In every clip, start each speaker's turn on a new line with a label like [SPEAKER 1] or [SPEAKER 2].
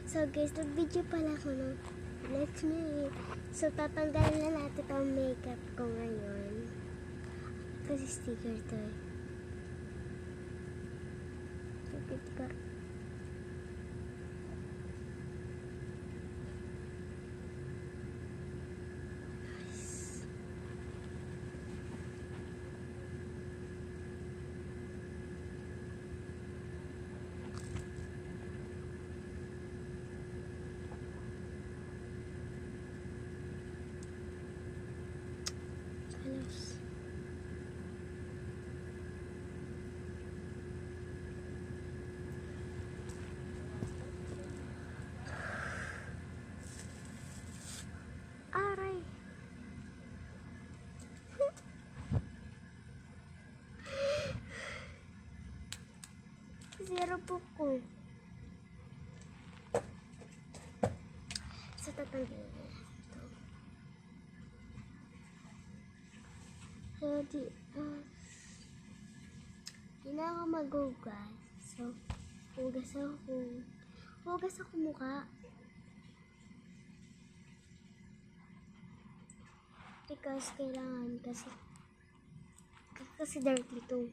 [SPEAKER 1] So guys, nag-video pala ako no. Let's me. So tatanggalin na natin ang makeup ko ngayon. Kasi sticker to eh. Sticker. Colors. Aray. Zero po ko. So tatanggalin na ito. So di na ako maghugas. So hugas ako mukha. Because kailangan kasi dirty to.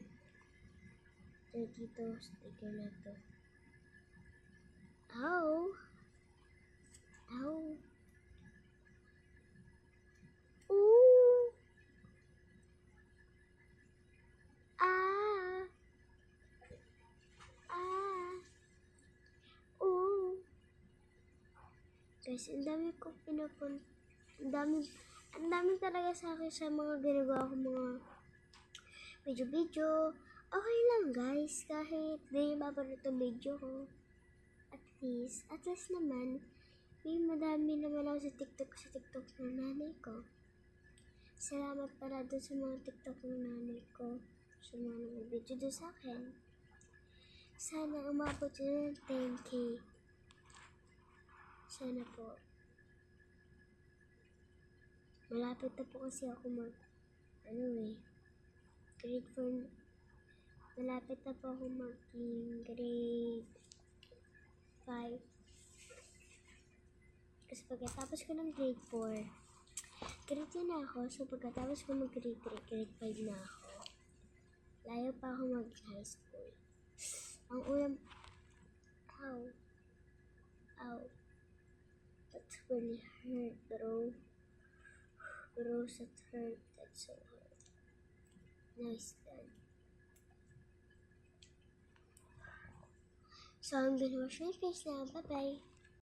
[SPEAKER 1] Dirty to sticker na to. Ow! Ow! Ooh! Ah! Ah! Ooh! Guys, ang dami ko ang dami talaga sa akin sa mga ginagawa ko mga video. Okay lang guys, kahit di mapanood ang video ko. At least naman, may madami naman ako sa TikTok ng nanay ko. Salamat pala doon sa mga TikTok ng nanay ko. Sa mga nag-video doon sa akin. Sana umabot yun ng 10K. Sana po. Malapit na po kasi ako grade 4. Malapit na po ako maging grade 5. Kasi pagkatapos ko ng grade 4, grade 2 na ako. So pagkatapos ko mag-grade 3, grade 5 na ako. Layo pa ako mag-high school. Ang ulam, ow, that's really hurt, bro. Gross, it hurt, that's so hurt. Nice done. So I'm gonna wash my face now, bye bye.